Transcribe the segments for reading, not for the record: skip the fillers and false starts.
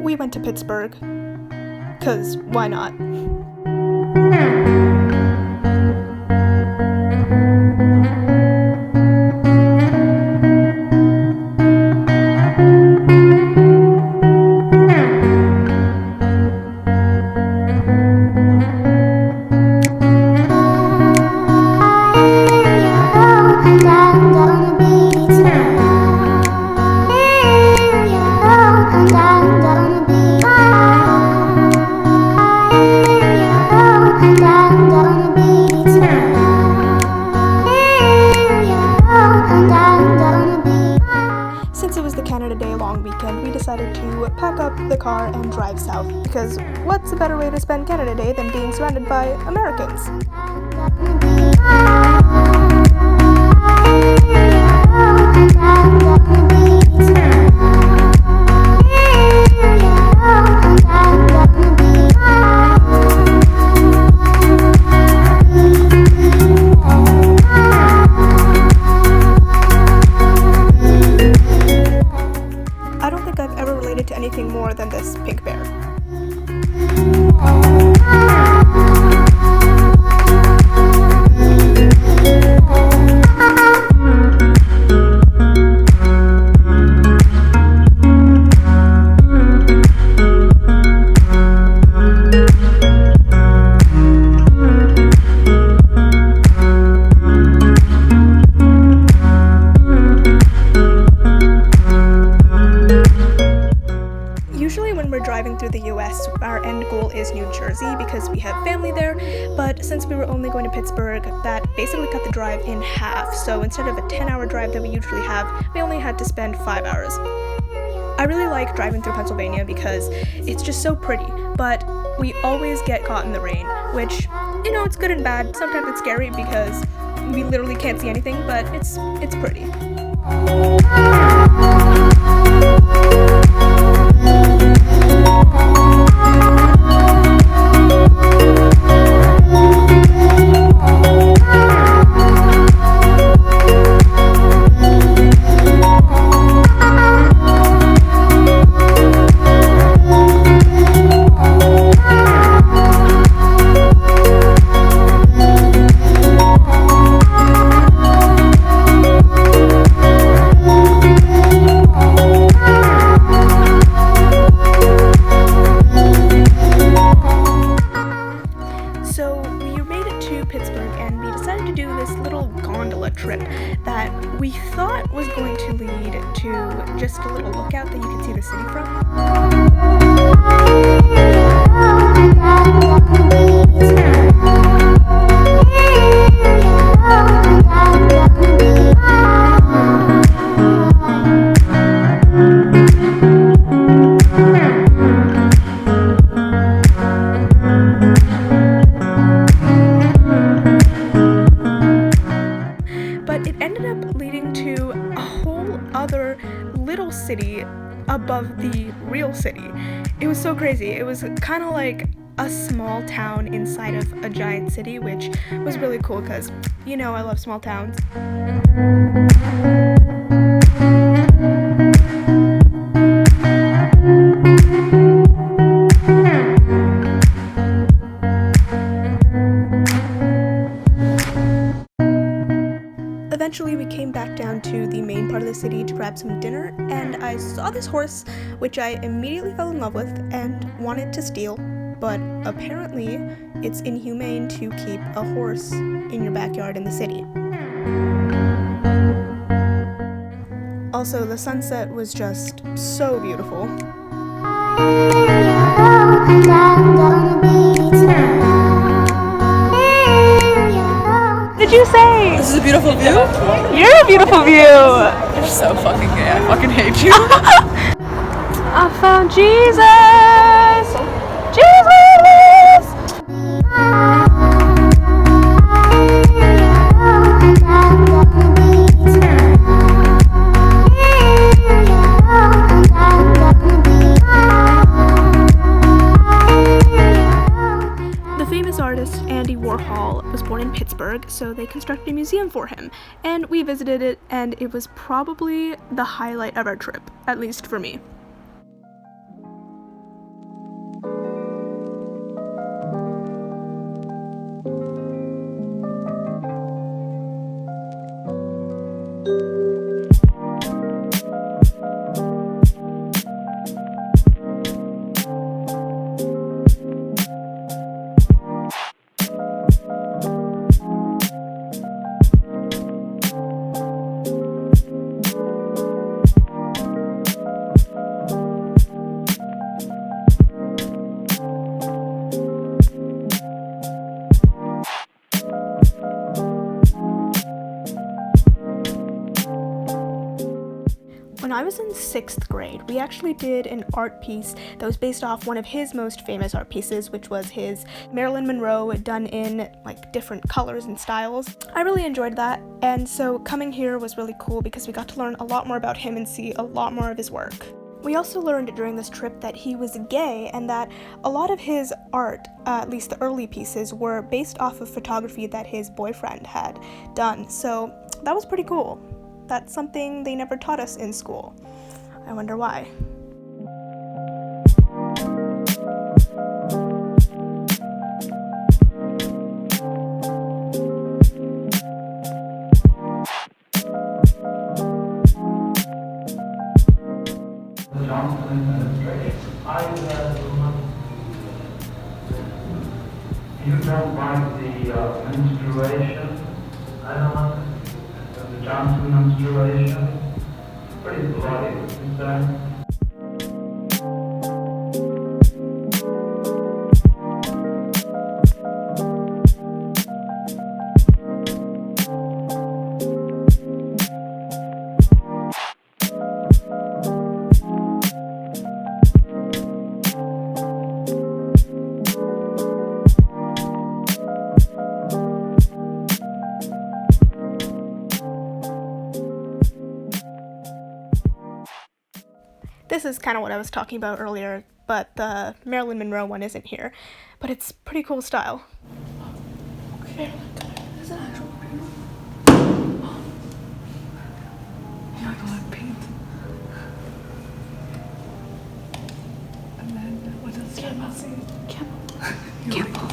we went to Pittsburgh, 'cause why not? Since it was the Canada Day long weekend, we decided to pack up the car and drive south, because what's a better way to spend Canada Day than being surrounded by Americans? I don't think I've ever related to anything more than this pink bear. Usually when we're driving through the US, our end goal is New Jersey because we have family there, but since we were only going to Pittsburgh, that basically cut the drive in half, so instead of a 10-hour drive that we usually have, we only had to spend 5 hours. I really like driving through Pennsylvania because it's just so pretty, but we always get caught in the rain, which, you know, it's good and bad. Sometimes it's scary because we literally can't see anything, but it's pretty. Pittsburgh, and we decided to do this little gondola trip that we thought was going to lead to just a little lookout that you could see the city from. Little city above the real city. It was so crazy. It was kind of like a small town inside of a giant city, which was really cool because, you know, I love small towns. Eventually we came back down to the main part of the city to grab some dinner, and I saw this horse which I immediately fell in love with and wanted to steal, but apparently it's inhumane to keep a horse in your backyard in the city. Also, the sunset was just so beautiful. Did you say? This is a beautiful view? You're a beautiful view! You're so fucking gay. I fucking hate you. I found Jesus! Jesus! Was born in Pittsburgh, so they constructed a museum for him, and we visited it, and it was probably the highlight of our trip, at least for me. I was in 6th grade, we actually did an art piece that was based off one of his most famous art pieces, which was his Marilyn Monroe done in like different colors and styles. I really enjoyed that, and so coming here was really cool because we got to learn a lot more about him and see a lot more of his work. We also learned during this trip that he was gay and that a lot of his art, at least the early pieces, were based off of photography that his boyfriend had done, so that was pretty cool. That's something they never taught us in school. I wonder why. The Johnson administration. You don't like the menstruation? I don't like it. The Johnson menstruation. Pretty bloody, is that? This is kind of what I was talking about earlier, but the Marilyn Monroe one isn't here. But it's pretty cool style. Okay, is it actual paint? Yeah, I like paint. And then, what does Campbell say? Campbell. Campbell.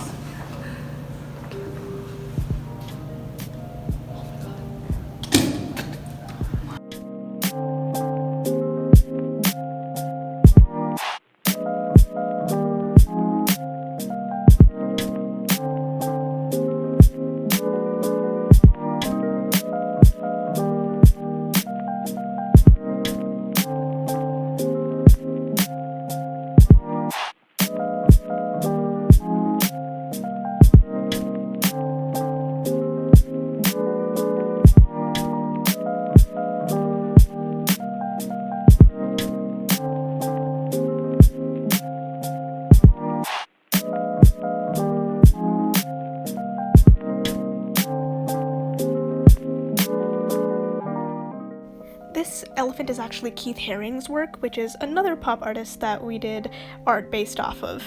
This elephant is actually Keith Haring's work, which is another pop artist that we did art based off of.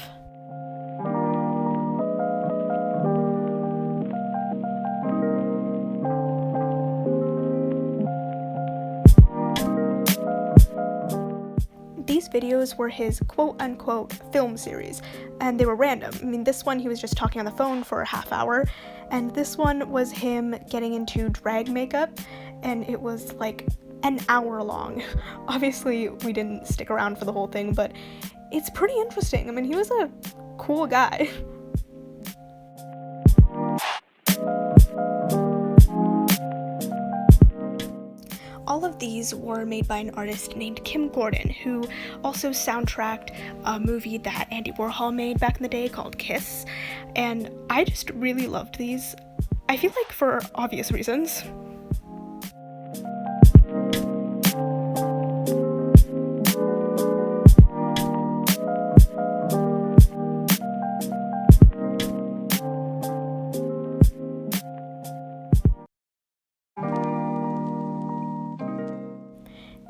These videos were his quote-unquote film series, and they were random. I mean, this one he was just talking on the phone for a half hour, and this one was him getting into drag makeup, and it was like an hour long. Obviously, we didn't stick around for the whole thing, but it's pretty interesting. I mean, he was a cool guy. All of these were made by an artist named Kim Gordon, who also soundtracked a movie that Andy Warhol made back in the day called Kiss, and I just really loved these. I feel like for obvious reasons.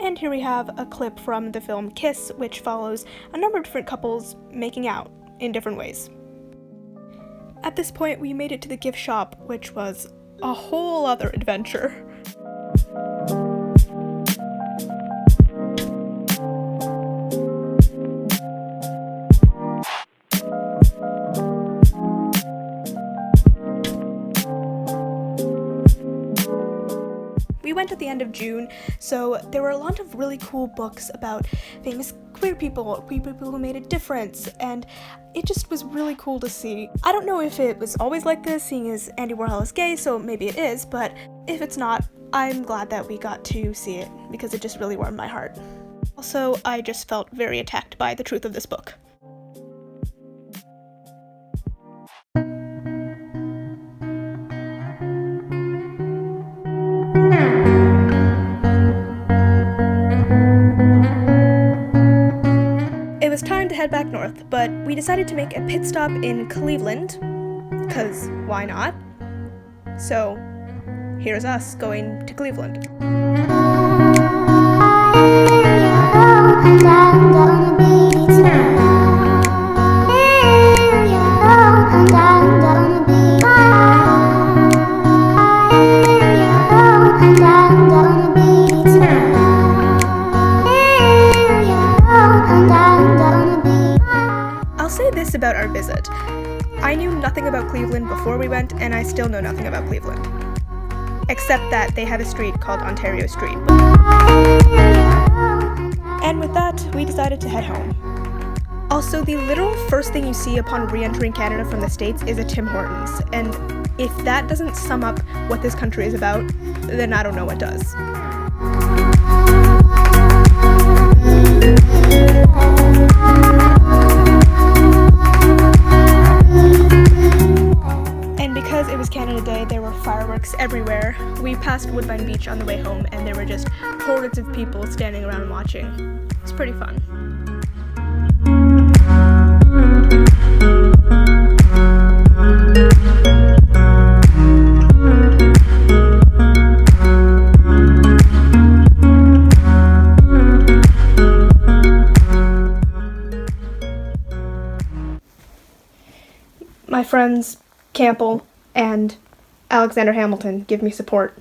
And here we have a clip from the film Kiss, which follows a number of different couples making out in different ways. At this point, we made it to the gift shop, which was a whole other adventure. We went at the end of June, so there were a lot of really cool books about famous queer people who made a difference, and it just was really cool to see. I don't know if it was always like this, seeing as Andy Warhol is gay, so maybe it is, but if it's not, I'm glad that we got to see it, because it just really warmed my heart. Also, I just felt very attacked by the truth of this book. was time to head back north, but we decided to make a pit stop in Cleveland, because why not? So, here's us going to Cleveland. I'll say this about our visit. I knew nothing about Cleveland before we went, and I still know nothing about Cleveland. Except that they have a street called Ontario Street. And with that, we decided to head home. Also, the literal first thing you see upon re-entering Canada from the States is a Tim Hortons, and if that doesn't sum up what this country is about, then I don't know what does. And because it was Canada Day, there were fireworks everywhere. We passed Woodbine Beach on the way home, and there were just hordes of people standing around watching. It was pretty fun. My friends Campbell and Alexander Hamilton give me support.